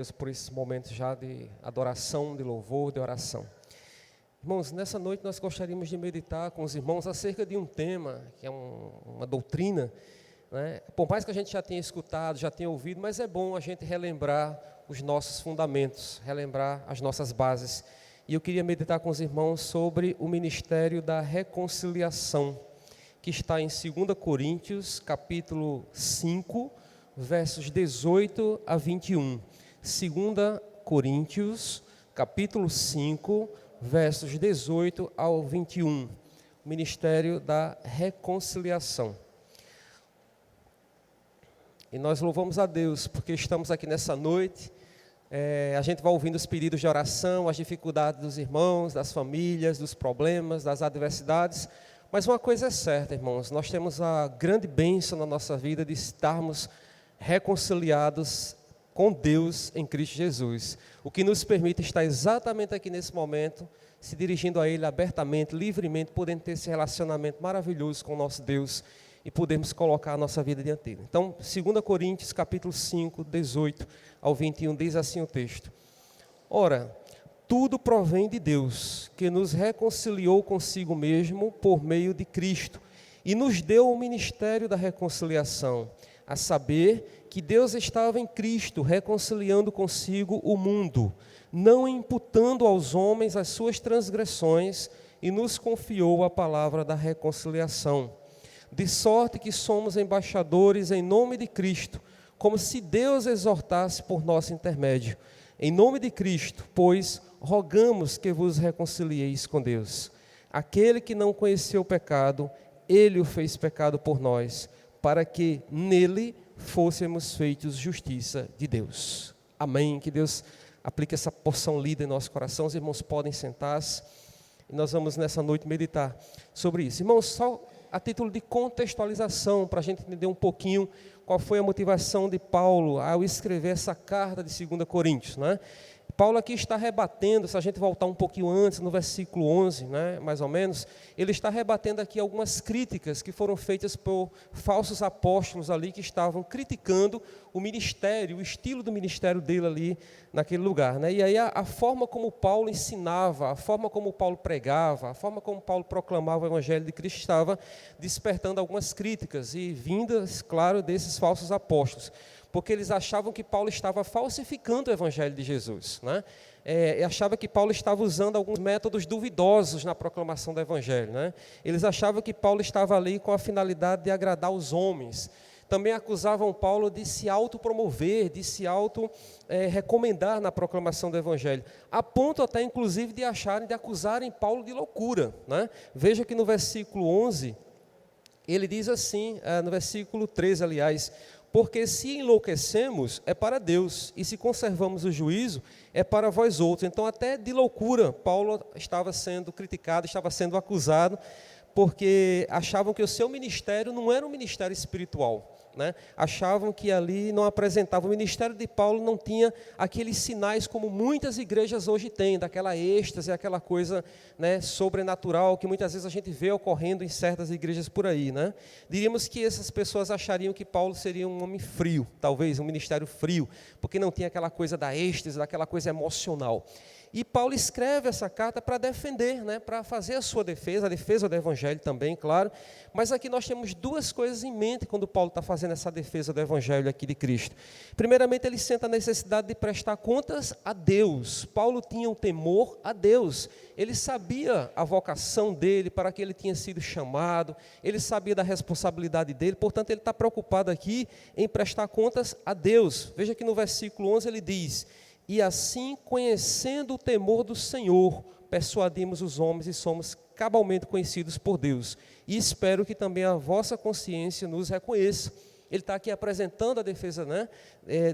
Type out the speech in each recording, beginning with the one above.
Deus por esse momento já de adoração, de louvor, de oração. Irmãos, nessa noite nós gostaríamos de meditar com os irmãos acerca de um tema, que é uma doutrina, né? Por mais que a gente já tenha escutado, já tenha ouvido, mas é bom a gente relembrar os nossos fundamentos, relembrar as nossas bases. E eu queria meditar com os irmãos sobre o ministério da reconciliação, que está em 2 Coríntios, capítulo 5, versos 18 a 21. 2 Coríntios, capítulo 5, versos 18 ao 21. Ministério da reconciliação. E nós louvamos a Deus, porque estamos aqui nessa noite. A gente vai ouvindo os pedidos de oração, as dificuldades dos irmãos, das famílias, dos problemas, das adversidades. Mas uma coisa é certa, irmãos, nós temos a grande bênção na nossa vida de estarmos reconciliados com Deus em Cristo Jesus, o que nos permite estar exatamente aqui nesse momento, se dirigindo a Ele abertamente, livremente, podendo ter esse relacionamento maravilhoso com o nosso Deus e podermos colocar a nossa vida diante dele. Então, 2 Coríntios, capítulo 5, 18 ao 21, diz assim o texto: Ora, tudo provém de Deus, que nos reconciliou consigo mesmo por meio de Cristo, e nos deu o ministério da reconciliação, a saber que Deus estava em Cristo, reconciliando consigo o mundo, não imputando aos homens as suas transgressões, e nos confiou a palavra da reconciliação. De sorte que somos embaixadores em nome de Cristo, como se Deus exortasse por nosso intermédio. Em nome de Cristo, pois, rogamos que vos reconcilieis com Deus. Aquele que não conheceu o pecado, Ele o fez pecado por nós, para que nele fôssemos feitos justiça de Deus. Amém. Que Deus aplique essa porção lida em nosso coração. Os irmãos podem sentar-se e nós vamos nessa noite meditar sobre isso. Irmãos, só a título de contextualização, para a gente entender um pouquinho qual foi a motivação de Paulo ao escrever essa carta de 2 Coríntios, né? Paulo aqui está rebatendo, se a gente voltar um pouquinho antes, no versículo 11, né, mais ou menos, ele está rebatendo aqui algumas críticas que foram feitas por falsos apóstolos ali, que estavam criticando o ministério, o estilo do ministério dele ali, naquele lugar, né? E aí a forma como Paulo ensinava, a forma como Paulo pregava, a forma como Paulo proclamava o evangelho de Cristo estava despertando algumas críticas e vindas, claro, desses falsos apóstolos, porque eles achavam que Paulo estava falsificando o evangelho de Jesus, né? Achava que Paulo estava usando alguns métodos duvidosos na proclamação do evangelho, né? Eles achavam que Paulo estava ali com a finalidade de agradar os homens. Também acusavam Paulo de se autopromover, de se recomendar na proclamação do evangelho, a ponto até inclusive de acusarem Paulo de loucura, né? Veja que no versículo 11, ele diz assim, no versículo 13, aliás: porque se enlouquecemos, é para Deus, e se conservamos o juízo, é para vós outros. Então, até de loucura, Paulo estava sendo criticado, estava sendo acusado, porque achavam que o seu ministério não era um ministério espiritual, né? Achavam que ali não apresentava, o ministério de Paulo não tinha aqueles sinais como muitas igrejas hoje têm, daquela êxtase, aquela coisa, né, sobrenatural que muitas vezes a gente vê ocorrendo em certas igrejas por aí, né? Diríamos que essas pessoas achariam que Paulo seria um homem frio, talvez um ministério frio, porque não tinha aquela coisa da êxtase, daquela coisa emocional. E Paulo escreve essa carta para defender, né, para fazer a sua defesa, a defesa do evangelho também, claro. Mas aqui nós temos duas coisas em mente quando Paulo está fazendo essa defesa do evangelho aqui de Cristo. Primeiramente, ele sente a necessidade de prestar contas a Deus. Paulo tinha um temor a Deus. Ele sabia a vocação dele, para que ele tinha sido chamado, ele sabia da responsabilidade dele, portanto, ele está preocupado aqui em prestar contas a Deus. Veja que no versículo 11 ele diz: e assim, conhecendo o temor do Senhor, persuadimos os homens e somos cabalmente conhecidos por Deus. E espero que também a vossa consciência nos reconheça. Ele está aqui apresentando a defesa, né,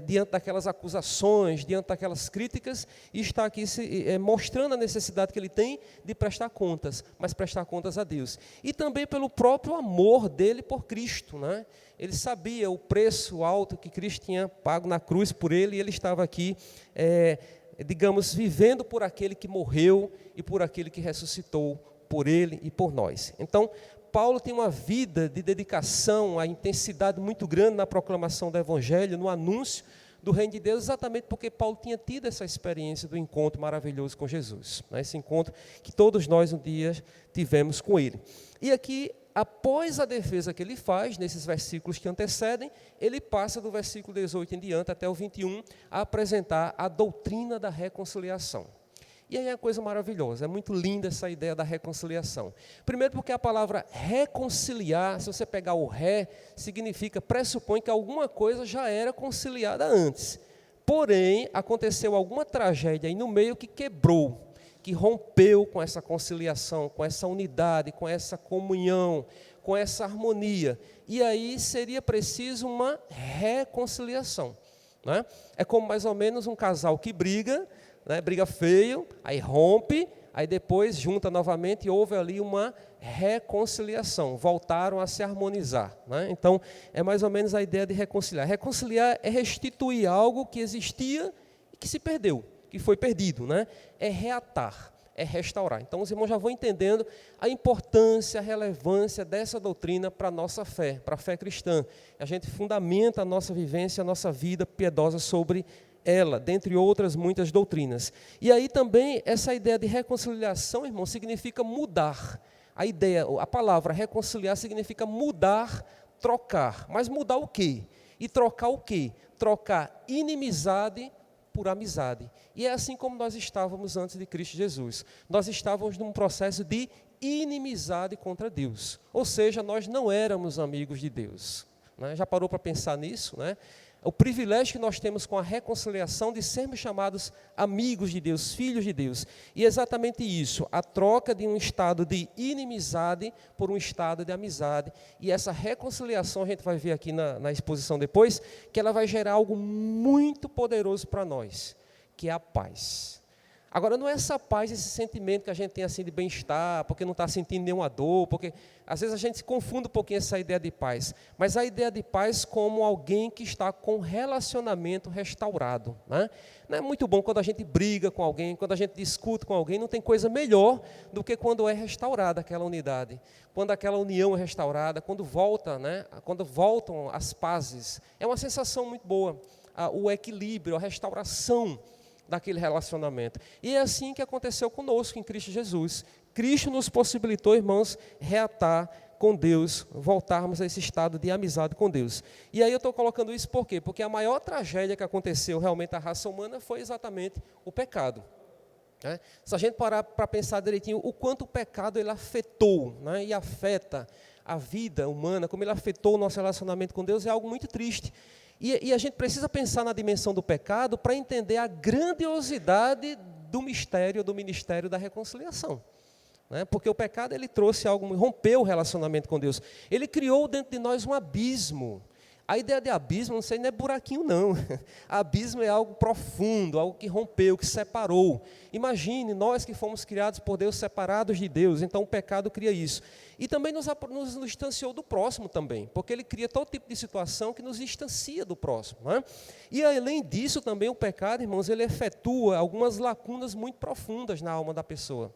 diante daquelas acusações, diante daquelas críticas, e está aqui mostrando a necessidade que ele tem de prestar contas, mas prestar contas a Deus. E também pelo próprio amor dele por Cristo, né? Ele sabia o preço alto que Cristo tinha pago na cruz por ele, e ele estava aqui, digamos, vivendo por aquele que morreu e por aquele que ressuscitou por ele e por nós. Então, Paulo tem uma vida de dedicação, a intensidade muito grande na proclamação do Evangelho, no anúncio do reino de Deus, exatamente porque Paulo tinha tido essa experiência do encontro maravilhoso com Jesus, né? Esse encontro que todos nós um dia tivemos com ele. E aqui, após a defesa que ele faz, nesses versículos que antecedem, ele passa do versículo 18 em diante até o 21, a apresentar a doutrina da reconciliação. E aí é uma coisa maravilhosa, é muito linda essa ideia da reconciliação. Primeiro porque a palavra reconciliar, se você pegar o ré, significa, pressupõe que alguma coisa já era conciliada antes. Porém, aconteceu alguma tragédia aí no meio que quebrou, que rompeu com essa conciliação, com essa unidade, com essa comunhão, com essa harmonia. E aí seria preciso uma reconciliação, né? É como mais ou menos um casal que briga, né, briga feio, aí rompe, aí depois junta novamente e houve ali uma reconciliação, voltaram a se harmonizar, né? Então, é mais ou menos a ideia de reconciliar. Reconciliar é restituir algo que existia e que se perdeu, que foi perdido, né? É reatar, é restaurar. Então, os irmãos já vão entendendo a importância, a relevância dessa doutrina para a nossa fé, para a fé cristã. A gente fundamenta a nossa vivência, a nossa vida piedosa sobre ela, dentre outras muitas doutrinas. E aí também essa ideia de reconciliação, irmão, significa mudar. A palavra reconciliar significa mudar, trocar. Mas mudar o quê? E trocar o quê? Trocar inimizade por amizade. E é assim como nós estávamos antes de Cristo Jesus. Nós estávamos num processo de inimizade contra Deus. Ou seja, nós não éramos amigos de Deus, né? Já parou para pensar nisso, né? O privilégio que nós temos com a reconciliação de sermos chamados amigos de Deus, filhos de Deus. E é exatamente isso, a troca de um estado de inimizade por um estado de amizade. E essa reconciliação, a gente vai ver aqui na exposição depois, que ela vai gerar algo muito poderoso para nós, que é a paz. Agora, não é essa paz, esse sentimento que a gente tem assim de bem-estar, porque não está sentindo nenhuma dor, porque às vezes a gente se confunde um pouquinho essa ideia de paz, mas a ideia de paz como alguém que está com relacionamento restaurado, né? Não é muito bom quando a gente briga com alguém, quando a gente discute com alguém, não tem coisa melhor do que quando é restaurada aquela unidade, quando aquela união é restaurada, quando volta, né? Quando voltam as pazes, é uma sensação muito boa, o equilíbrio, a restauração daquele relacionamento. E é assim que aconteceu conosco em Cristo Jesus. Cristo nos possibilitou, irmãos, reatar com Deus, voltarmos a esse estado de amizade com Deus. E aí eu estou colocando isso por quê? Porque a maior tragédia que aconteceu realmente à raça humana foi exatamente o pecado, né? Se a gente parar para pensar direitinho o quanto o pecado ele afetou, né, e afeta a vida humana, como ele afetou o nosso relacionamento com Deus, é algo muito triste. E a gente precisa pensar na dimensão do pecado para entender a grandiosidade do mistério, do ministério da reconciliação, né? Porque o pecado ele trouxe algo, rompeu o relacionamento com Deus. Ele criou dentro de nós um abismo. A ideia de abismo, não sei, não é buraquinho não. Abismo é algo profundo, algo que rompeu, que separou. Imagine, nós que fomos criados por Deus, separados de Deus, então o pecado cria isso. E também nos distanciou do próximo também, porque ele cria todo tipo de situação que nos distancia do próximo, né? E além disso também o pecado, irmãos, ele efetua algumas lacunas muito profundas na alma da pessoa.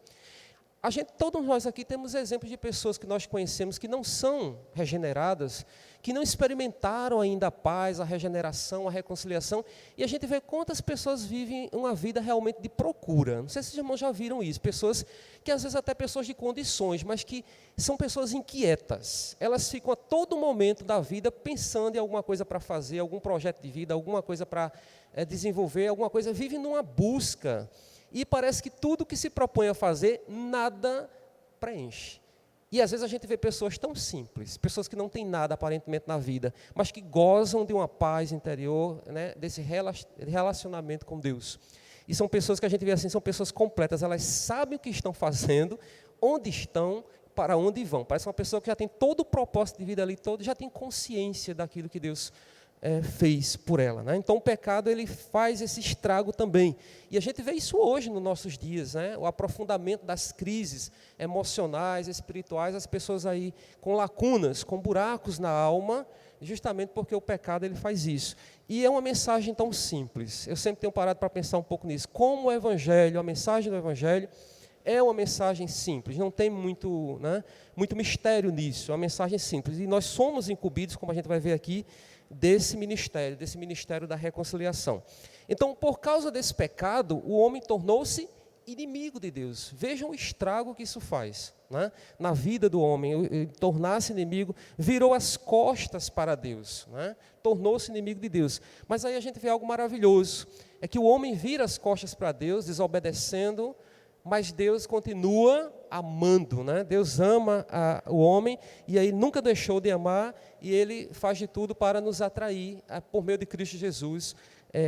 Todos nós aqui temos exemplos de pessoas que nós conhecemos que não são regeneradas, que não experimentaram ainda a paz, a regeneração, a reconciliação, e a gente vê quantas pessoas vivem uma vida realmente de procura. Não sei se os irmãos já viram isso, pessoas que às vezes até pessoas de condições, mas que são pessoas inquietas. Elas ficam a todo momento da vida pensando em alguma coisa para fazer, algum projeto de vida, alguma coisa para desenvolver, alguma coisa, vivem numa busca. E parece que tudo que se propõe a fazer, nada preenche. E às vezes a gente vê pessoas tão simples, pessoas que não têm nada aparentemente na vida, mas que gozam de uma paz interior, né, desse relacionamento com Deus. E são pessoas que a gente vê assim, são pessoas completas, elas sabem o que estão fazendo, onde estão, para onde vão. Parece uma pessoa que já tem todo o propósito de vida ali, já tem consciência daquilo que Deus fez por ela, né? Então o pecado ele faz esse estrago também, e a gente vê isso hoje nos nossos dias, né? O aprofundamento das crises emocionais, espirituais, as pessoas aí com lacunas, com buracos na alma, justamente porque o pecado ele faz isso. E é uma mensagem tão simples, eu sempre tenho parado para pensar um pouco nisso, como o Evangelho, a mensagem do Evangelho é uma mensagem simples, não tem muito mistério nisso, é uma mensagem simples, e nós somos incumbidos, como a gente vai ver aqui, desse ministério da reconciliação. Então, por causa desse pecado, o homem tornou-se inimigo de Deus. Vejam o estrago que isso faz, né? Na vida do homem. Tornar-se inimigo, virou as costas para Deus, né? Tornou-se inimigo de Deus. Mas aí a gente vê algo maravilhoso, é que o homem vira as costas para Deus, desobedecendo, mas Deus continua amando, né? Deus ama o homem, e aí nunca deixou de amar, e Ele faz de tudo para nos atrair, por meio de Cristo Jesus,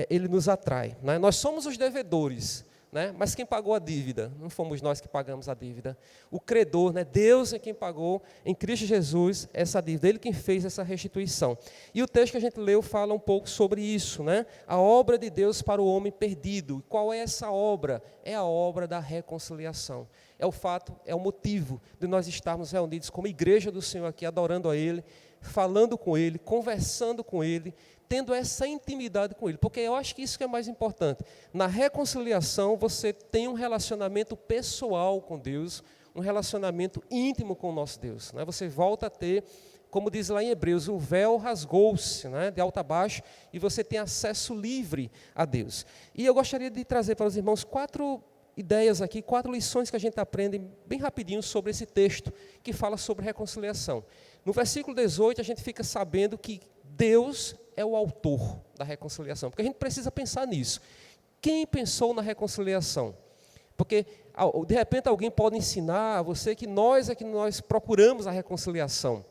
Ele nos atrai, né? Nós somos os devedores, né? Mas quem pagou a dívida? Não fomos nós que pagamos a dívida. O credor, né? Deus é quem pagou em Cristo Jesus essa dívida. Ele quem fez essa restituição. E o texto que a gente leu fala um pouco sobre isso, né? A obra de Deus para o homem perdido. Qual é essa obra? É a obra da reconciliação. É o fato, é o motivo de nós estarmos reunidos como igreja do Senhor aqui, adorando a Ele, falando com Ele, conversando com Ele, tendo essa intimidade com Ele, porque eu acho que isso que é mais importante. Na reconciliação, você tem um relacionamento pessoal com Deus, um relacionamento íntimo com o nosso Deus, né? Você volta a ter, como diz lá em Hebreus, o véu rasgou-se, né, de alto a baixo, e você tem acesso livre a Deus. E eu gostaria de trazer para os irmãos 4 ideias aqui, 4 lições que a gente aprende bem rapidinho sobre esse texto, que fala sobre reconciliação. No versículo 18, a gente fica sabendo que Deus é o autor da reconciliação, porque a gente precisa pensar nisso. Quem pensou na reconciliação? Porque, de repente, alguém pode ensinar a você que nós procuramos a reconciliação,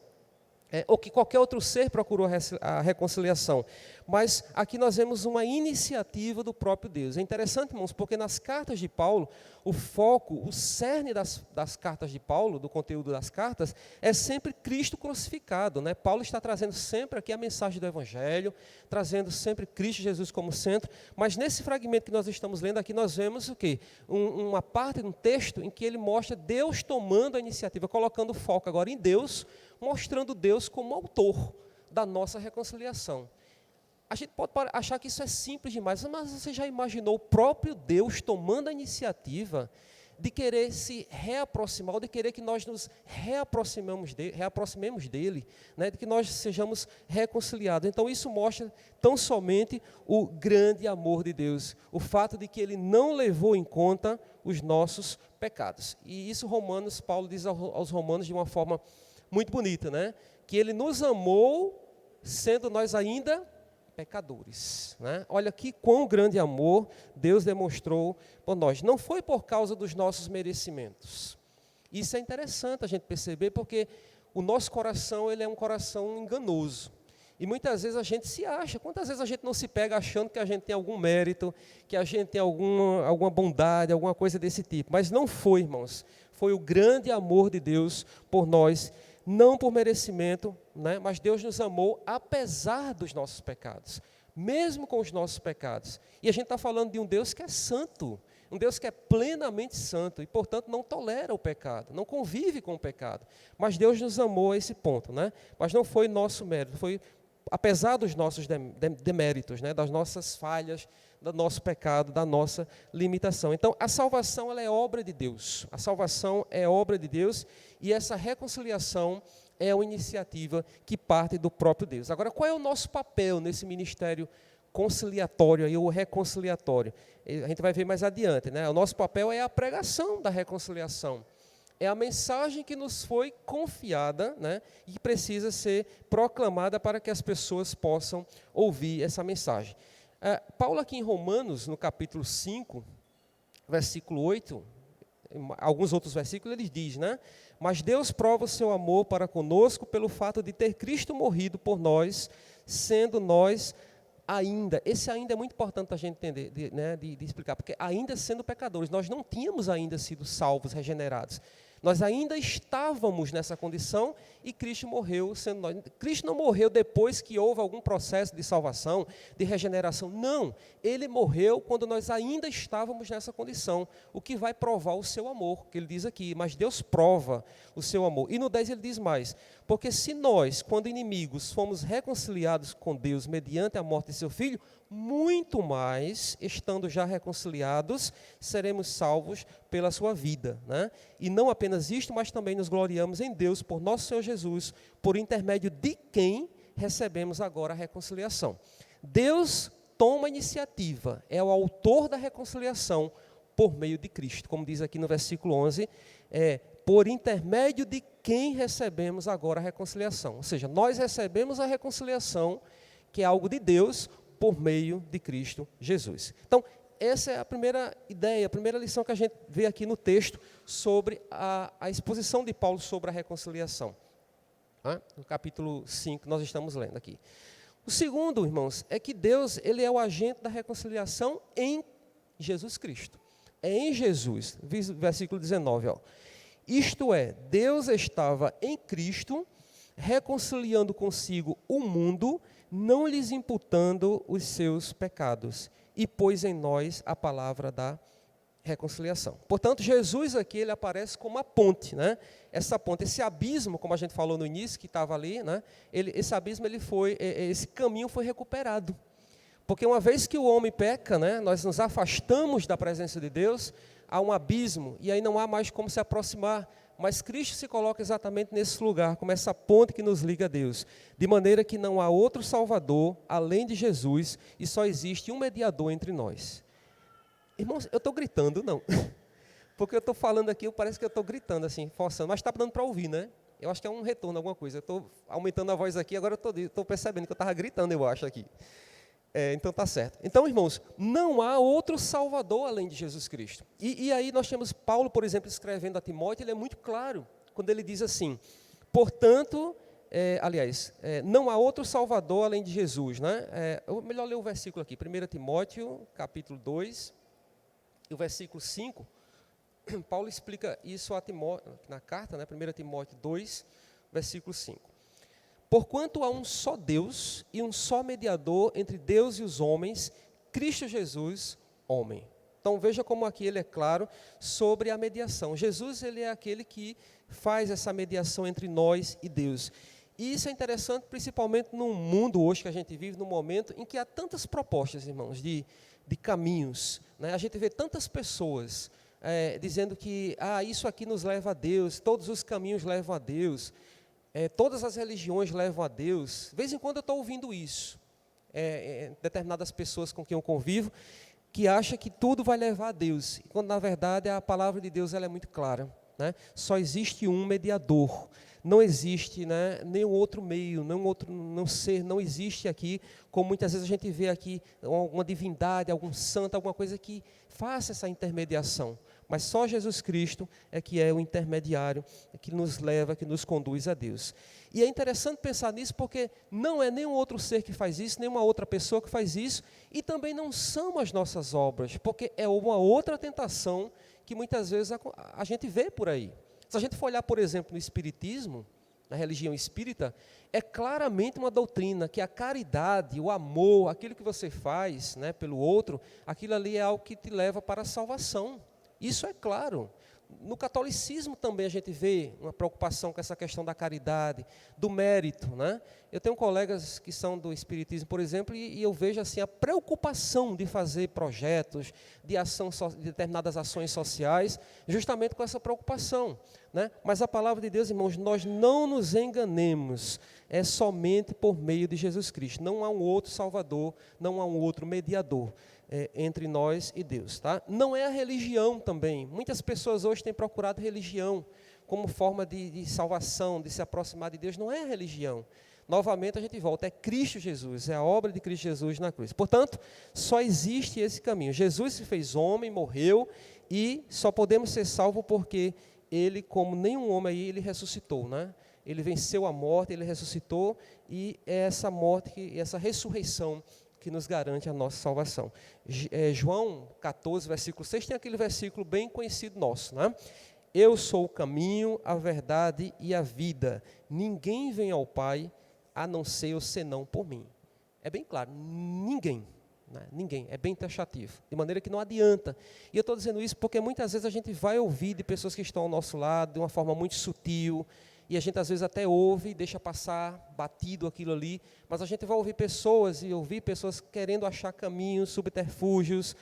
ou que qualquer outro ser procurou a reconciliação. Mas aqui nós vemos uma iniciativa do próprio Deus. É interessante, irmãos, porque nas cartas de Paulo, o foco, o cerne das cartas de Paulo, do conteúdo das cartas, é sempre Cristo crucificado, né? Paulo está trazendo sempre aqui a mensagem do Evangelho, trazendo sempre Cristo Jesus como centro, mas nesse fragmento que nós estamos lendo aqui, nós vemos o quê? Uma parte, um texto em que ele mostra Deus tomando a iniciativa, colocando o foco agora em Deus, mostrando Deus como autor da nossa reconciliação. A gente pode achar que isso é simples demais, mas você já imaginou o próprio Deus tomando a iniciativa de querer se reaproximar, ou de querer que nós nos reaproximemos dele, né, de que nós sejamos reconciliados. Então isso mostra tão somente o grande amor de Deus, o fato de que Ele não levou em conta os nossos pecados. E isso Paulo diz aos Romanos de uma forma muito bonita, né? Que Ele nos amou sendo nós ainda pecadores, né? Olha que quão grande amor Deus demonstrou por nós. Não foi por causa dos nossos merecimentos. Isso é interessante a gente perceber, porque o nosso coração, ele é um coração enganoso. E muitas vezes a gente se acha, quantas vezes a gente não se pega achando que a gente tem algum mérito, que a gente tem alguma bondade, alguma coisa desse tipo. Mas não foi, irmãos. Foi o grande amor de Deus por nós, não por merecimento, né? Mas Deus nos amou apesar dos nossos pecados, mesmo com os nossos pecados. E a gente está falando de um Deus que é santo, um Deus que é plenamente santo e, portanto, não tolera o pecado, não convive com o pecado. Mas Deus nos amou a esse ponto, né? Mas não foi nosso mérito, foi apesar dos nossos deméritos, né? Das nossas falhas, do nosso pecado, da nossa limitação. Então, a salvação, ela é obra de Deus. A salvação é obra de Deus, e essa reconciliação é uma iniciativa que parte do próprio Deus. Agora, qual é o nosso papel nesse ministério conciliatório ou reconciliatório? A gente vai ver mais adiante, né? O nosso papel é a pregação da reconciliação. É a mensagem que nos foi confiada, né, e que precisa ser proclamada para que as pessoas possam ouvir essa mensagem. Paulo aqui em Romanos, no capítulo 5, versículo 8, alguns outros versículos, ele diz, né? Mas Deus prova o seu amor para conosco pelo fato de ter Cristo morrido por nós, sendo nós ainda, esse ainda é muito importante a gente entender, de explicar, porque ainda sendo pecadores, nós não tínhamos ainda sido salvos, regenerados. Nós ainda estávamos nessa condição e Cristo morreu sendo nós. Cristo não morreu depois que houve algum processo de salvação, de regeneração. Não, Ele morreu quando nós ainda estávamos nessa condição, o que vai provar o seu amor, que ele diz aqui. Mas Deus prova o seu amor. E no 10 ele diz mais, porque se nós, quando inimigos, fomos reconciliados com Deus mediante a morte de seu Filho, muito mais, estando já reconciliados, seremos salvos pela sua vida, né? E não apenas isto, mas também nos gloriamos em Deus, por nosso Senhor Jesus, por intermédio de quem recebemos agora a reconciliação. Deus toma a iniciativa, é o autor da reconciliação por meio de Cristo. Como diz aqui no versículo 11, por intermédio de quem recebemos agora a reconciliação. Ou seja, nós recebemos a reconciliação, que é algo de Deus, por meio de Cristo Jesus. Então, essa é a primeira ideia, a primeira lição que a gente vê aqui no texto sobre a exposição de Paulo sobre a reconciliação. No capítulo 5, nós estamos lendo aqui. O segundo, irmãos, é que Deus, ele é o agente da reconciliação em Jesus Cristo. É em Jesus, versículo 19, ó. Isto é, Deus estava em Cristo, reconciliando consigo o mundo, não lhes imputando os seus pecados, e pôs em nós a palavra da reconciliação. Portanto, Jesus aqui, ele aparece como a ponte, né? Essa ponte, esse abismo, como a gente falou no início, que estava ali, né? Esse abismo, esse caminho foi recuperado. Porque uma vez que o homem peca, né, nós nos afastamos da presença de Deus, há um abismo, e aí não há mais como se aproximar. Mas Cristo se coloca exatamente nesse lugar, como essa ponte que nos liga a Deus. De maneira que não há outro Salvador, além de Jesus, e só existe um mediador entre nós. Irmãos, eu estou gritando, não. Porque eu estou falando aqui, parece que eu estou gritando assim, forçando, mas está dando para ouvir, né? Eu acho que é um retorno, alguma coisa. Eu estou aumentando a voz aqui, agora eu estou percebendo que eu estava gritando, eu acho, aqui. Então está certo. Então, irmãos, não há outro Salvador além de Jesus Cristo. E aí nós temos Paulo, por exemplo, escrevendo a Timóteo, ele é muito claro, quando ele diz assim, portanto, não há outro Salvador além de Jesus, né? Melhor ler o versículo aqui, 1 Timóteo, capítulo 2, e o versículo 5, Paulo explica isso a Timóteo, na carta, né? 1 Timóteo 2, versículo 5. Porquanto há um só Deus e um só mediador entre Deus e os homens, Cristo Jesus, homem. Então veja como aqui ele é claro sobre a mediação. Jesus, ele é aquele que faz essa mediação entre nós e Deus. E isso é interessante principalmente no mundo hoje que a gente vive, no momento em que há tantas propostas, irmãos, de caminhos, né? A gente vê tantas pessoas dizendo que isso aqui nos leva a Deus, todos os caminhos levam a Deus. Todas as religiões levam a Deus. De vez em quando eu estou ouvindo isso. Determinadas pessoas com quem eu convivo, que acham que tudo vai levar a Deus. Quando, na verdade, a palavra de Deus ela é muito clara, né? Só existe um mediador. Não existe, né, nenhum outro meio, não existe aqui, como muitas vezes a gente vê aqui, alguma divindade, algum santo, alguma coisa que faça essa intermediação. Mas só Jesus Cristo é que é o intermediário, que nos leva, que nos conduz a Deus. E é interessante pensar nisso porque não é nenhum outro ser que faz isso, nenhuma outra pessoa que faz isso, e também não são as nossas obras, porque é uma outra tentação que muitas vezes a gente vê por aí. Se a gente for olhar, por exemplo, no Espiritismo, na religião espírita, é claramente uma doutrina que a caridade, o amor, aquilo que você faz, né, pelo outro, aquilo ali é algo que te leva para a salvação. Isso é claro. No catolicismo também a gente vê uma preocupação com essa questão da caridade, do mérito, né? Eu tenho colegas que são do espiritismo, por exemplo, e eu vejo assim a preocupação de fazer projetos, de determinadas ações sociais, justamente com essa preocupação, né? Mas a palavra de Deus, irmãos, nós não nos enganemos, é somente por meio de Jesus Cristo. Não há um outro Salvador, não há um outro mediador entre nós e Deus, tá? Não é a religião também. Muitas pessoas hoje têm procurado religião como forma de salvação, de se aproximar de Deus. Não é a religião. Novamente a gente volta, é Cristo Jesus, é a obra de Cristo Jesus na cruz. Portanto, só existe esse caminho. Jesus se fez homem, morreu, e só podemos ser salvos porque ele, como nenhum homem aí, ele ressuscitou, né? Ele venceu a morte, ele ressuscitou, e é essa morte, essa ressurreição que nos garante a nossa salvação. João 14, versículo 6, tem aquele versículo bem conhecido nosso, né? Eu sou o caminho, a verdade e a vida. Ninguém vem ao Pai, a não ser ou senão por mim. É bem claro, ninguém, né? Ninguém, é bem taxativo, de maneira que não adianta. E eu estou dizendo isso porque muitas vezes a gente vai ouvir de pessoas que estão ao nosso lado, de uma forma muito sutil, e a gente às vezes até ouve e deixa passar batido aquilo ali, mas a gente vai ouvir pessoas querendo achar caminhos, subterfúgios,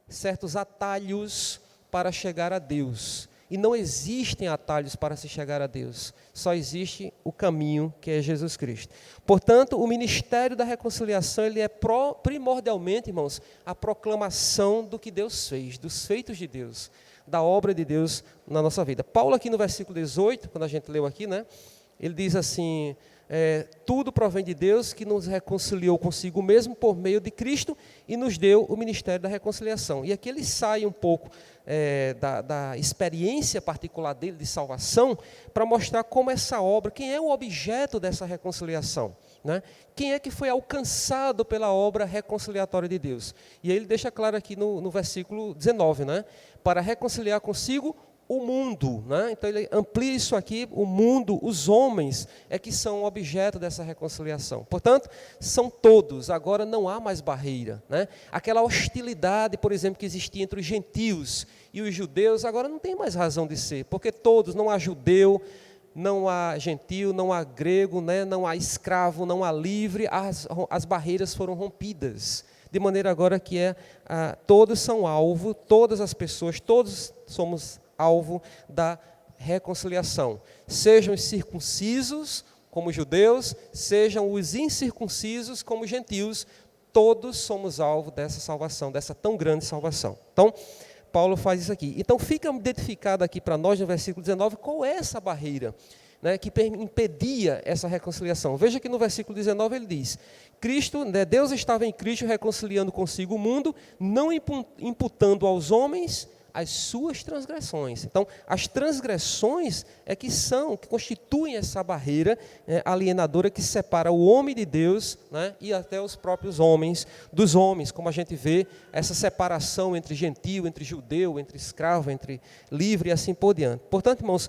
certos atalhos para chegar a Deus. e não existem atalhos para se chegar a Deus. Só existe o caminho, que é Jesus Cristo. Portanto, o ministério da reconciliação, ele é primordialmente, irmãos, a proclamação do que Deus fez, dos feitos de Deus, da obra de Deus na nossa vida. Paulo aqui no versículo 18, quando a gente leu aqui, né, ele diz assim, tudo provém de Deus, que nos reconciliou consigo mesmo por meio de Cristo e nos deu o ministério da reconciliação. E aqui ele sai um pouco da experiência particular dele de salvação, para mostrar como essa obra, quem é o objeto dessa reconciliação, né? Quem é que foi alcançado pela obra reconciliatória de Deus. E aí ele deixa claro aqui no versículo 19, né? Para reconciliar consigo o mundo, né? Então ele amplia isso aqui, o mundo, os homens é que são objeto dessa reconciliação. Portanto, são todos, agora não há mais barreira, né? Aquela hostilidade, por exemplo, que existia entre os gentios e os judeus, agora não tem mais razão de ser, porque todos, não há judeu, não há gentio, não há grego, né? Não há escravo, não há livre, as barreiras foram rompidas, de maneira agora que todos são alvo, todas as pessoas, todos somos alvo da reconciliação, sejam os circuncisos como judeus, sejam os incircuncisos como gentios, todos somos alvo dessa salvação, dessa tão grande salvação. Então, Paulo faz isso aqui. Então, fica identificado aqui para nós no versículo 19, qual é essa barreira, né, que impedia essa reconciliação. Veja que no versículo 19 ele diz, Cristo, né, Deus estava em Cristo reconciliando consigo o mundo, não imputando aos homens as suas transgressões. Então, as transgressões que constituem essa barreira alienadora que separa o homem de Deus, né, e até os próprios homens dos homens, como a gente vê essa separação entre gentio, entre judeu, entre escravo, entre livre e assim por diante. Portanto, irmãos,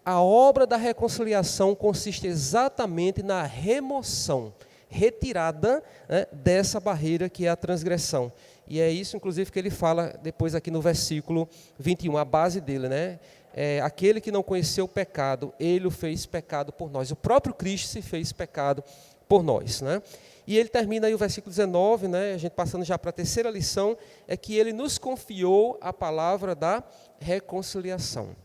a obra da reconciliação consiste exatamente na remoção, retirada, né, dessa barreira que é a transgressão. E é isso, inclusive, que ele fala depois aqui no versículo 21, a base dele, né? Aquele que não conheceu o pecado, ele o fez pecado por nós. O próprio Cristo se fez pecado por nós, né? E ele termina aí o versículo 19, né? A gente passando já para a terceira lição, é que ele nos confiou a palavra da reconciliação.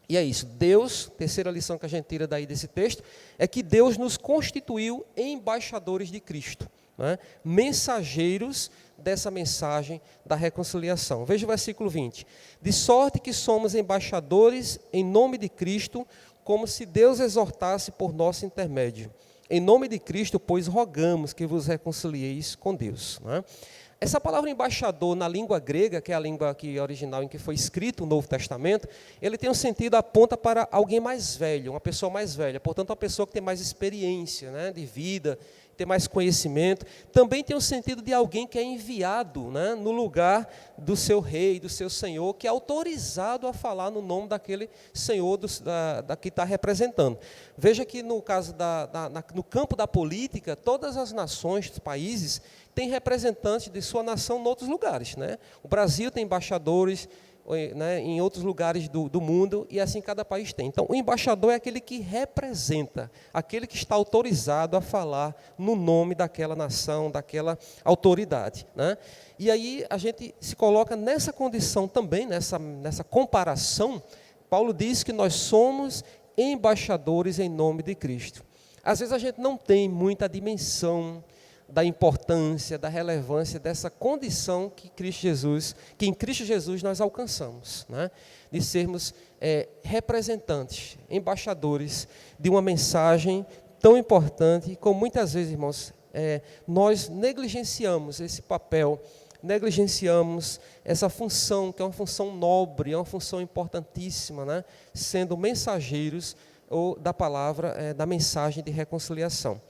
E é isso, Deus, terceira lição que a gente tira daí desse texto, é que Deus nos constituiu embaixadores de Cristo, né? Mensageiros dessa mensagem da reconciliação. Veja o versículo 20. De sorte que somos embaixadores em nome de Cristo, como se Deus exortasse por nosso intermédio. Em nome de Cristo, pois, rogamos que vos reconcilieis com Deus, né? Essa palavra embaixador na língua grega, que é a língua original em que foi escrito o Novo Testamento, ele tem um sentido, aponta para alguém mais velho, uma pessoa mais velha, portanto, uma pessoa que tem mais experiência, né, de vida, tem mais conhecimento. Também tem o sentido de alguém que é enviado, né, no lugar do seu rei, do seu senhor, que é autorizado a falar no nome daquele senhor que está representando. Veja que no caso no campo da política, todas as nações, os países, têm representantes de sua nação em outros lugares, né? O Brasil tem embaixadores, né, em outros lugares do mundo, e assim cada país tem. Então, o embaixador é aquele que representa, aquele que está autorizado a falar no nome daquela nação, daquela autoridade, né? E aí a gente se coloca nessa condição também, nessa comparação. Paulo diz que nós somos embaixadores em nome de Cristo. Às vezes a gente não tem muita dimensão da importância, da relevância dessa condição que em Cristo Jesus nós alcançamos, né? De sermos representantes, embaixadores de uma mensagem tão importante, como muitas vezes, irmãos, nós negligenciamos esse papel, negligenciamos essa função, que é uma função nobre, é uma função importantíssima, né? Sendo mensageiros da palavra, da mensagem de reconciliação.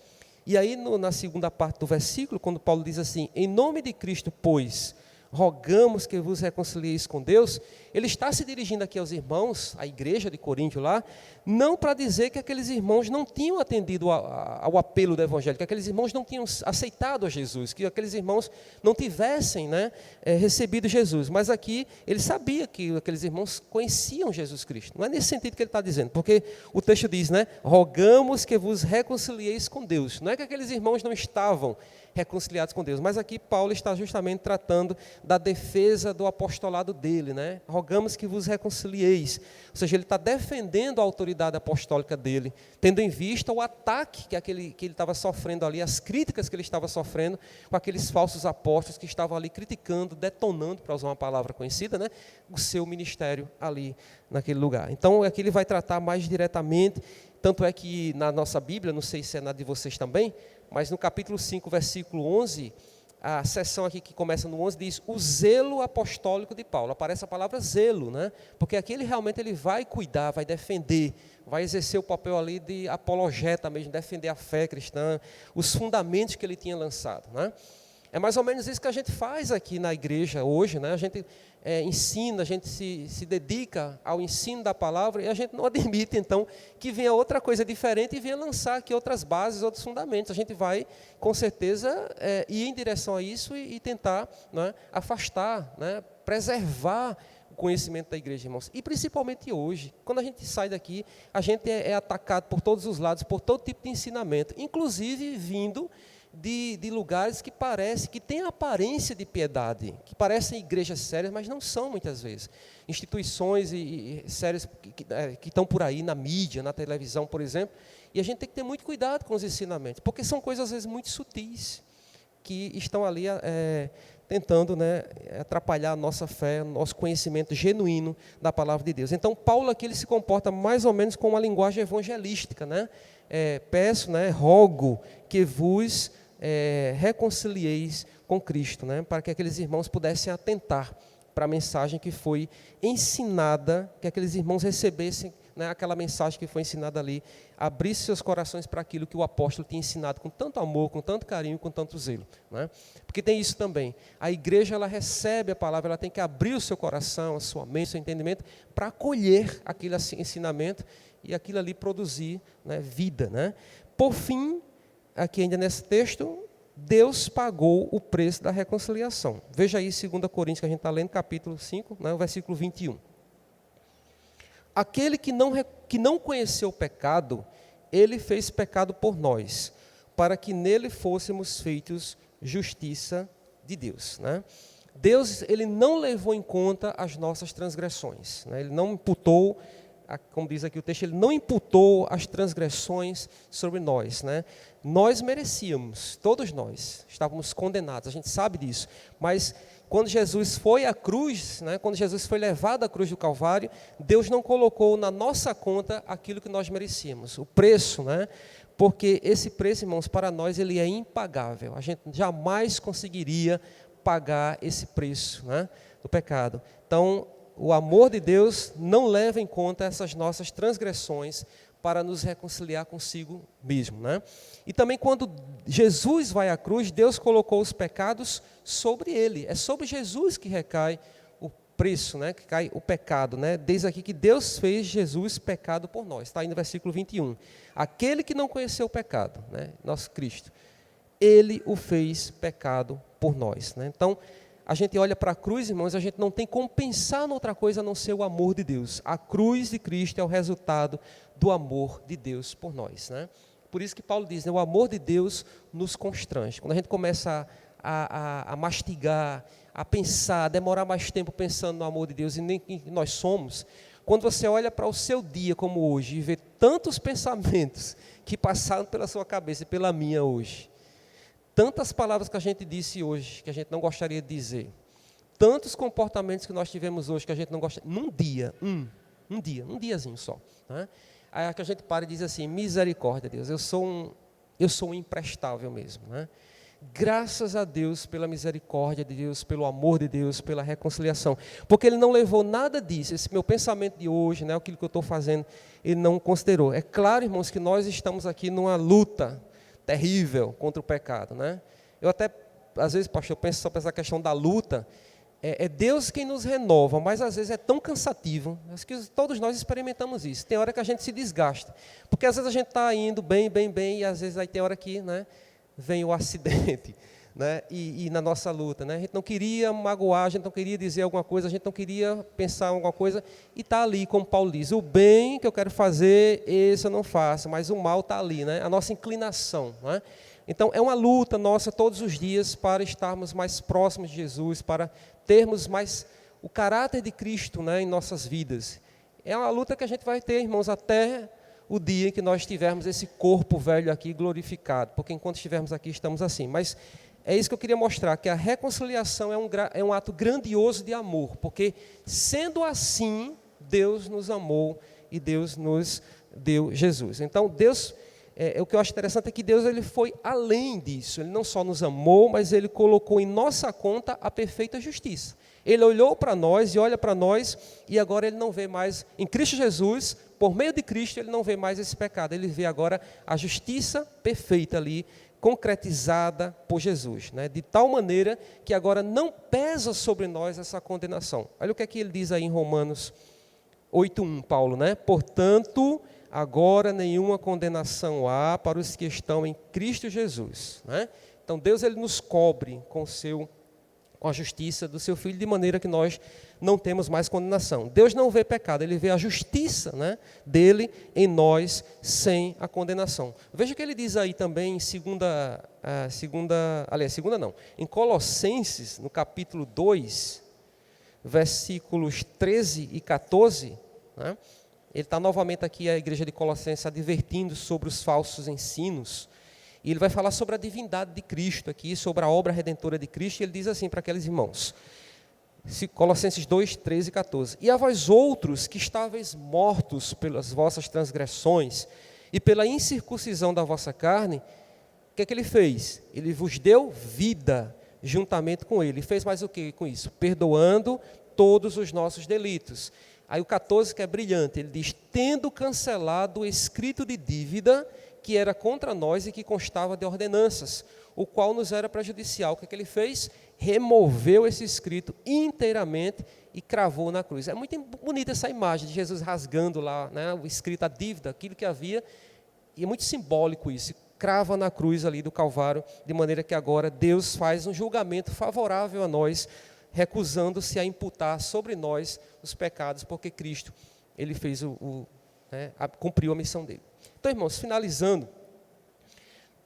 E aí, na segunda parte do versículo, quando Paulo diz assim, em nome de Cristo, pois, rogamos que vos reconcilieis com Deus, ele está se dirigindo aqui aos irmãos, à igreja de Corinto lá, não para dizer que aqueles irmãos não tinham atendido ao apelo do evangelho, que aqueles irmãos não tinham aceitado a Jesus, que aqueles irmãos não tivessem, né, recebido Jesus. Mas aqui ele sabia que aqueles irmãos conheciam Jesus Cristo. Não é nesse sentido que ele está dizendo, porque o texto diz, né, rogamos que vos reconcilieis com Deus. Não é que aqueles irmãos não estavam reconciliados com Deus. Mas aqui Paulo está justamente tratando da defesa do apostolado dele, né? Rogamos que vos reconcilieis. Ou seja, ele está defendendo a autoridade apostólica dele, tendo em vista o ataque que ele estava sofrendo ali, as críticas que ele estava sofrendo com aqueles falsos apóstolos que estavam ali criticando, detonando, para usar uma palavra conhecida, né? O seu ministério ali naquele lugar. Então, aqui ele vai tratar mais diretamente, tanto é que na nossa Bíblia, não sei se é na de vocês também, mas no capítulo 5, versículo 11, a seção aqui que começa no 11 diz, o zelo apostólico de Paulo. Aparece a palavra zelo, né? Porque aqui ele realmente vai cuidar, vai defender, vai exercer o papel ali de apologeta mesmo, defender a fé cristã, os fundamentos que ele tinha lançado, né? É mais ou menos isso que a gente faz aqui na igreja hoje, né? A gente ensina, a gente se dedica ao ensino da palavra e a gente não admite, então, que venha outra coisa diferente e venha lançar aqui outras bases, outros fundamentos. A gente vai, com certeza, ir em direção a isso e tentar, né, afastar, né, preservar o conhecimento da igreja, irmãos. E principalmente hoje, quando a gente sai daqui, a gente é atacado por todos os lados, por todo tipo de ensinamento, inclusive vindo de lugares que têm aparência de piedade, que parecem igrejas sérias, mas não são muitas vezes. Instituições e sérias que estão por aí na mídia, na televisão, por exemplo, e a gente tem que ter muito cuidado com os ensinamentos, porque são coisas às vezes muito sutis, que estão ali tentando, né, atrapalhar a nossa fé, nosso conhecimento genuíno da palavra de Deus. Então, Paulo aqui ele se comporta mais ou menos com uma linguagem evangelística, né? Peço, né, rogo que vos reconcilieis com Cristo, né, para que aqueles irmãos pudessem atentar para a mensagem que foi ensinada, que aqueles irmãos recebessem, né, aquela mensagem que foi ensinada ali, abrisse seus corações para aquilo que o apóstolo tinha ensinado com tanto amor, com tanto carinho, com tanto zelo, né? Porque tem isso também, a igreja ela recebe a palavra, ela tem que abrir o seu coração, a sua mente, o seu entendimento, para acolher aquele ensinamento e aquilo ali produzir, né, vida, né? Por fim, aqui ainda nesse texto, Deus pagou o preço da reconciliação. Veja aí 2 Coríntios, que a gente está lendo, capítulo 5, né, o versículo 21. Aquele que não conheceu o pecado, ele fez pecado por nós, para que nele fôssemos feitos justiça de Deus, né? Deus ele não levou em conta as nossas transgressões, né? Ele não imputou, como diz aqui o texto, ele não imputou as transgressões sobre nós, né? Nós merecíamos, todos nós, estávamos condenados, a gente sabe disso, mas quando Jesus foi à cruz, né, quando Jesus foi levado à cruz do Calvário, Deus não colocou na nossa conta aquilo que nós merecíamos, o preço, né? Porque esse preço, irmãos, para nós ele é impagável, a gente jamais conseguiria pagar esse preço, né, do pecado. Então, o amor de Deus não leva em conta essas nossas transgressões para nos reconciliar consigo mesmo, né? E também quando Jesus vai à cruz, Deus colocou os pecados sobre ele. É sobre Jesus que recai o preço, né? Que cai o pecado, né? Diz aqui que Deus fez Jesus pecado por nós. Está aí no versículo 21. Aquele que não conheceu o pecado, né? Nosso Cristo, ele o fez pecado por nós, né? Então, a gente olha para a cruz, irmãos, a gente não tem como pensar em outra coisa a não ser o amor de Deus. A cruz de Cristo é o resultado do amor de Deus por nós, né? Por isso que Paulo diz, né, o amor de Deus nos constrange. Quando a gente começa a mastigar, a pensar, a demorar mais tempo pensando no amor de Deus e nem quem nós somos, quando você olha para o seu dia como hoje e vê tantos pensamentos que passaram pela sua cabeça e pela minha hoje, tantas palavras que a gente disse hoje, que a gente não gostaria de dizer, tantos comportamentos que nós tivemos hoje, que a gente não gosta, num diazinho só, né? Aí que a gente para e diz assim, misericórdia, Deus, eu sou um imprestável mesmo, né? Graças a Deus pela misericórdia de Deus, pelo amor de Deus, pela reconciliação, porque Ele não levou nada disso, esse meu pensamento de hoje, né, aquilo que eu estou fazendo, Ele não considerou. É claro, irmãos, que nós estamos aqui numa luta terrível contra o pecado, né? Eu até, às vezes, pastor, eu penso sobre essa questão da luta, é Deus quem nos renova, mas às vezes é tão cansativo, acho que todos nós experimentamos isso, tem hora que a gente se desgasta, porque às vezes a gente está indo bem, e às vezes aí tem hora que, né, vem o acidente, né, e na nossa luta, né, a gente não queria magoar, a gente não queria dizer alguma coisa, a gente não queria pensar em alguma coisa, e está ali, como Paulo diz, o bem que eu quero fazer, esse eu não faço, mas o mal está ali, né, a nossa inclinação, né? Então, é uma luta nossa todos os dias para estarmos mais próximos de Jesus, para termos mais o caráter de Cristo, né, em nossas vidas. É uma luta que a gente vai ter, irmãos, até o dia em que nós tivermos esse corpo velho aqui glorificado, porque enquanto estivermos aqui estamos assim. Mas é isso que eu queria mostrar, que a reconciliação é um ato grandioso de amor, porque sendo assim, Deus nos amou e Deus nos deu Jesus. Então, Deus, o que eu acho interessante é que Deus ele foi além disso. Ele não só nos amou, mas Ele colocou em nossa conta a perfeita justiça. Ele olhou para nós e olha para nós, e agora Ele não vê mais, em Cristo Jesus, por meio de Cristo, Ele não vê mais esse pecado. Ele vê agora a justiça perfeita ali, concretizada por Jesus, né? De tal maneira que agora não pesa sobre nós essa condenação. Olha o que é que ele diz aí em Romanos 8:1, Paulo, né? Portanto, agora nenhuma condenação há para os que estão em Cristo Jesus, né? Então Deus ele nos cobre com a justiça do seu Filho, de maneira que nós não temos mais condenação. Deus não vê pecado, Ele vê a justiça, né, dele em nós, sem a condenação. Veja o que ele diz aí também em Colossenses, no capítulo 2, versículos 13 e 14, né, ele está novamente aqui, a igreja de Colossenses, advertindo sobre os falsos ensinos. E ele vai falar sobre a divindade de Cristo aqui, sobre a obra redentora de Cristo, e ele diz assim para aqueles irmãos, Colossenses 2, 13 e 14, e a vós outros que estáveis mortos pelas vossas transgressões e pela incircuncisão da vossa carne, o que é que ele fez? Ele vos deu vida juntamente com ele, e fez mais o que com isso? Perdoando todos os nossos delitos. Aí o 14 que é brilhante, ele diz, tendo cancelado o escrito de dívida que era contra nós e que constava de ordenanças, o qual nos era prejudicial. O que é que ele fez? Removeu esse escrito inteiramente e cravou na cruz. É muito bonita essa imagem de Jesus rasgando lá, né, o escrito, a dívida, aquilo que havia, e é muito simbólico isso, crava na cruz ali do Calvário, de maneira que agora Deus faz um julgamento favorável a nós, recusando-se a imputar sobre nós os pecados, porque Cristo, ele fez cumpriu a missão dele. Então, irmãos, finalizando,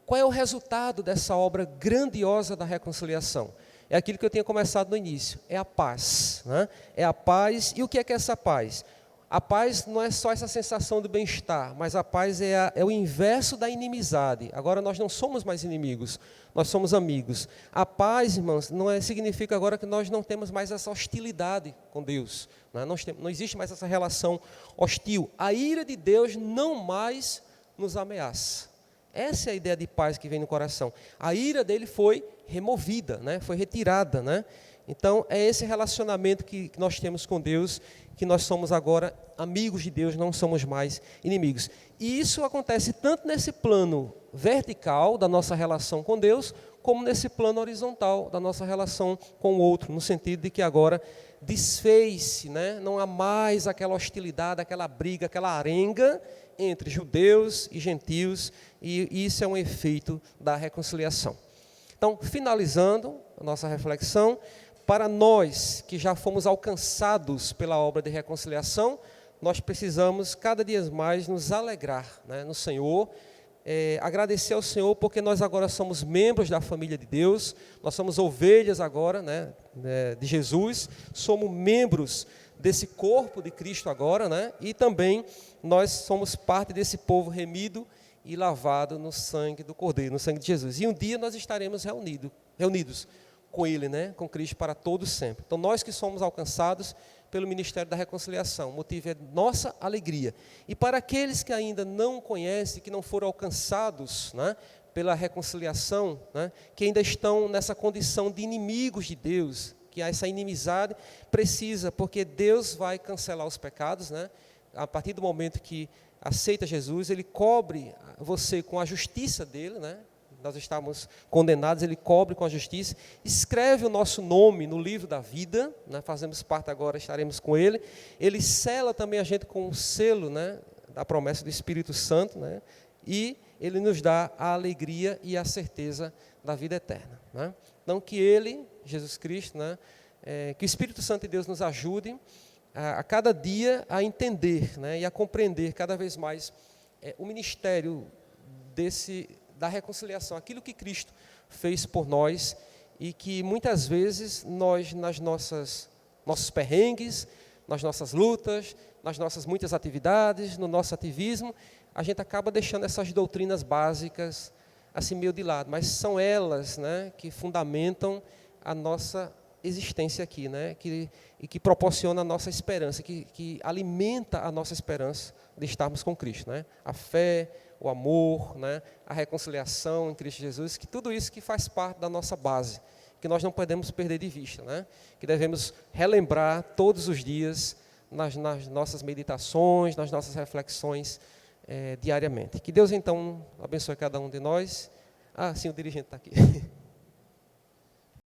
qual é o resultado dessa obra grandiosa da reconciliação? É aquilo que eu tinha começado no início, é a paz, né? É a paz, e o que é essa paz? A paz não é só essa sensação de bem-estar, mas a paz é o inverso da inimizade. Agora nós não somos mais inimigos, nós somos amigos. A paz, irmãos, significa agora que nós não temos mais essa hostilidade com Deus, né? Não existe mais essa relação hostil. A ira de Deus não mais nos ameaça. Essa é a ideia de paz que vem no coração. A ira dele foi removida, né? Foi retirada, né? Então, é esse relacionamento que nós temos com Deus, que nós somos agora amigos de Deus, não somos mais inimigos. E isso acontece tanto nesse plano vertical da nossa relação com Deus, como nesse plano horizontal da nossa relação com o outro, no sentido de que agora desfez-se, né? Não há mais aquela hostilidade, aquela briga, aquela arenga entre judeus e gentios, e isso é um efeito da reconciliação. Então, finalizando a nossa reflexão, para nós que já fomos alcançados pela obra de reconciliação, nós precisamos cada dia mais nos alegrar, né, no Senhor, agradecer ao Senhor porque nós agora somos membros da família de Deus, nós somos ovelhas agora, né, de Jesus, somos membros desse corpo de Cristo agora, né, e também nós somos parte desse povo remido e lavado no sangue do Cordeiro, no sangue de Jesus. E um dia nós estaremos reunidos com Ele, né, com Cristo para todos sempre. Então nós que somos alcançados pelo ministério da reconciliação, o motivo é nossa alegria. E para aqueles que ainda não conhecem, que não foram alcançados, né, pela reconciliação, né, que ainda estão nessa condição de inimigos de Deus, que essa inimizade precisa, porque Deus vai cancelar os pecados, né, a partir do momento que aceita Jesus, Ele cobre você com a justiça dEle, né, nós estamos condenados, Ele cobre com a justiça, escreve o nosso nome no livro da vida, né, fazemos parte agora, estaremos com Ele, Ele sela também a gente com o selo, né, da promessa do Espírito Santo, né, e Ele nos dá a alegria e a certeza da vida eterna, né. Então que Ele, Jesus Cristo, né, que o Espírito Santo de Deus nos ajude a cada dia a entender, né, e a compreender cada vez mais o ministério da reconciliação, aquilo que Cristo fez por nós e que muitas vezes nós, nossos perrengues, nas nossas lutas, nas nossas muitas atividades, no nosso ativismo, a gente acaba deixando essas doutrinas básicas assim meio de lado, mas são elas, né, que fundamentam a nossa existência aqui, né, e que proporciona a nossa esperança, que alimenta a nossa esperança de estarmos com Cristo, né? A fé, o amor, né, a reconciliação em Cristo Jesus, que tudo isso que faz parte da nossa base, que nós não podemos perder de vista, né? Que devemos relembrar todos os dias nas nossas meditações, nas nossas reflexões diariamente. Que Deus então abençoe cada um de nós. Ah, sim, o dirigente está aqui.